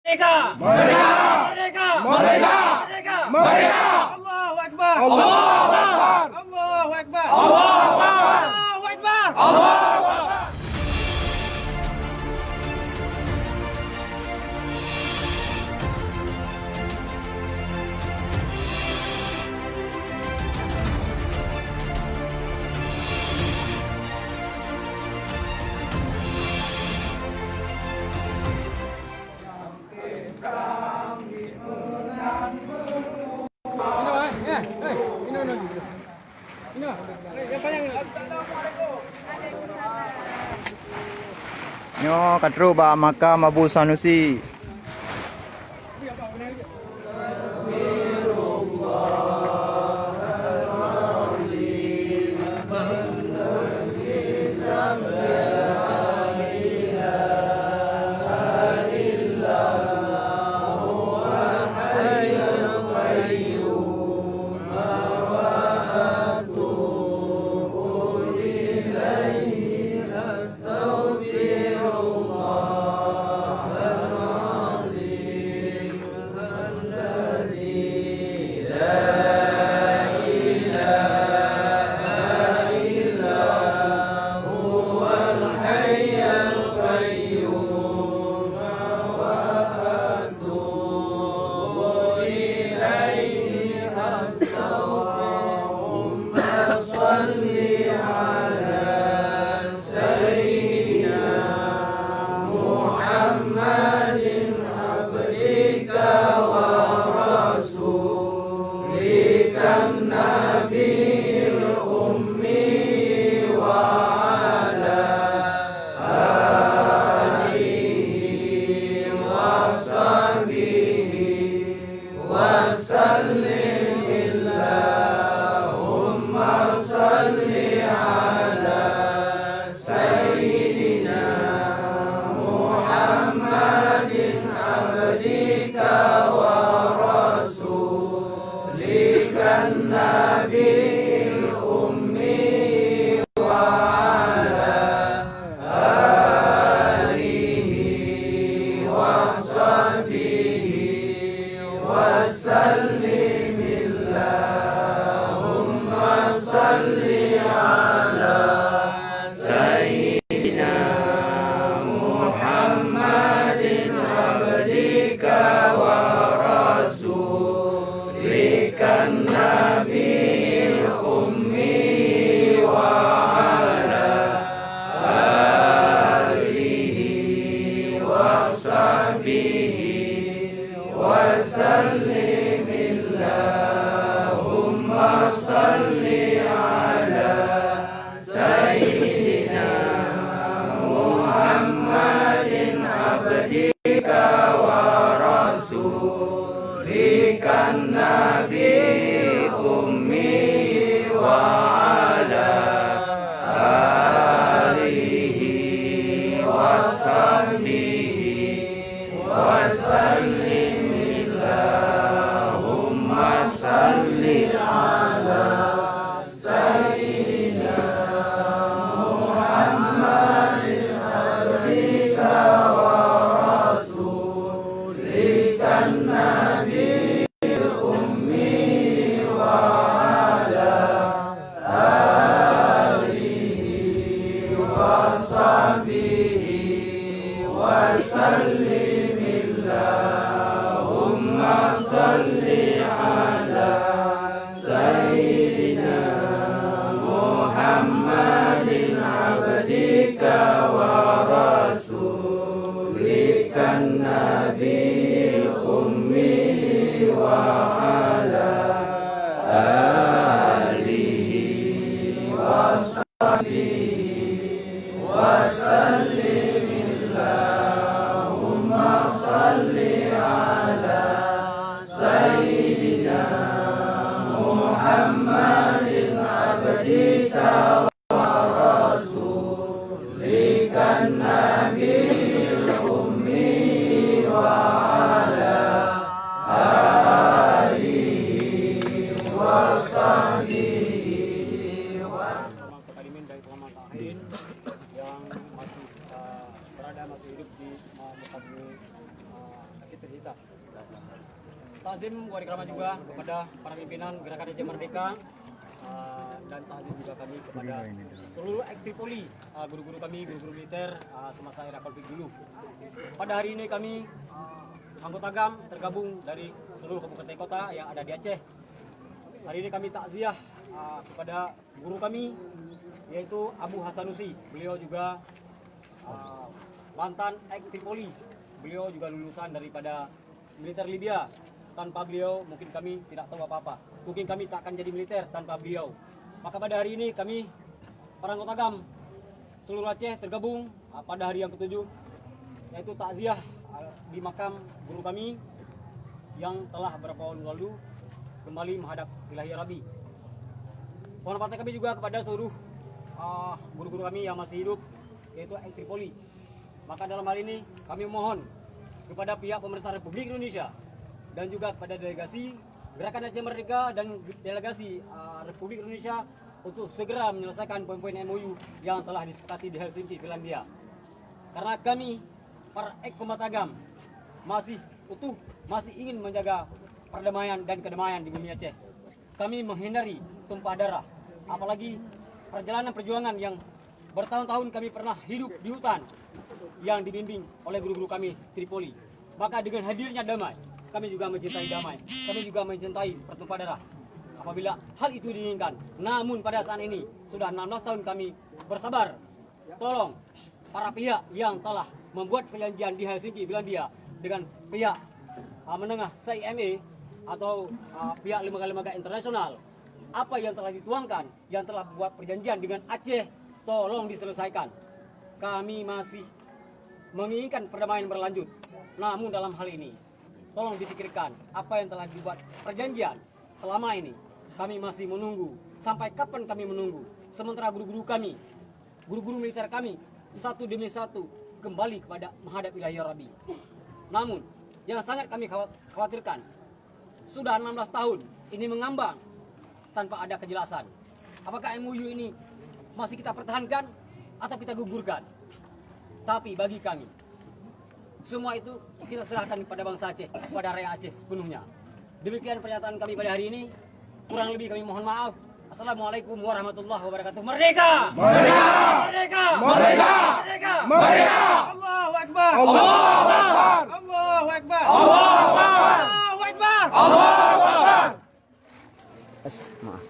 Merdeka! Merdeka! Merdeka! Merdeka! Merdeka! Merdeka! Allahu Akbar! Allahu Akbar! Allahu Akbar! Allahu Akbar! Allahu Akbar! Allahu Akbar! Nyo katru ba makam Abu Sanusi. Yang masih berada masih hidup di muka bumi Takzim Wari Krama juga kepada para pimpinan Gerakan Aceh Merdeka, dan takzim juga kami kepada seluruh Tripoli, guru-guru kami, guru-guru militer semasa era konflik dulu. Pada hari ini kami anggota GAM tergabung dari seluruh kabupaten kota yang ada di Aceh. Hari ini kami takziah kepada guru kami yaitu Abu Hasanusi. Beliau juga mantan Tripoli. Beliau juga lulusan daripada militer Libya. Tanpa beliau mungkin kami tidak tahu apa-apa. Mungkin kami tak akan jadi militer tanpa beliau. Maka pada hari ini kami para anggota GAM seluruh Aceh tergabung pada hari yang ke-7 yaitu takziah di makam guru kami yang telah beberapa waktu lalu kembali menghadap Ilahi Rabi. Penghormatan kami juga kepada seluruh guru-guru kami yang masih hidup yaitu Tripoli. Maka dalam hal ini kami mohon kepada pihak pemerintah Republik Indonesia dan juga kepada delegasi Gerakan Aceh Merdeka dan delegasi Republik Indonesia untuk segera menyelesaikan poin-poin MOU yang telah disepakati di Helsinki, Finlandia. Karena kami para Komata GAM masih utuh, masih ingin menjaga perdamaian dan kedamaian di bumi Aceh. Kami menghindari tumpah darah, apalagi perjalanan perjuangan yang bertahun-tahun kami pernah hidup di hutan yang dibimbing oleh guru-guru kami Tripoli. Maka dengan hadirnya damai, kami juga mencintai damai, kami juga mencintai pertumpah darah. Apabila hal itu diinginkan, namun pada saat ini sudah 16 tahun kami bersabar. Tolong para pihak yang telah membuat perjanjian di Helsinki, Finlandia dengan pihak menengah CIMA atau pihak lembaga-lembaga internasional, apa yang telah dituangkan, yang telah buat perjanjian dengan Aceh, tolong diselesaikan. Kami masih menginginkan perdamaian berlanjut. Namun dalam hal ini, tolong dipikirkan apa yang telah dibuat perjanjian selama ini. Kami masih menunggu. Sampai kapan kami menunggu? Sementara guru-guru kami, guru-guru militer kami, satu demi satu kembali kepada menghadap Ilahi Rabi. Namun, yang sangat kami khawatirkan, sudah 16 tahun ini mengambang tanpa ada kejelasan. Apakah MOU ini masih kita pertahankan atau kita gugurkan? Tapi bagi kami, semua itu kita serahkan kepada bangsa Aceh, kepada rakyat Aceh sepenuhnya. Demikian pernyataan kami pada hari ini. Kurang lebih kami mohon maaf. Assalamualaikum warahmatullahi wabarakatuh. Merdeka! Merdeka! Merdeka! Merdeka! Merdeka! Merdeka! Allahu Akbar! Allahu Akbar! Allahu Akbar! Allahu Akbar! Allahu Akbar! Allahu Akbar! Maaf.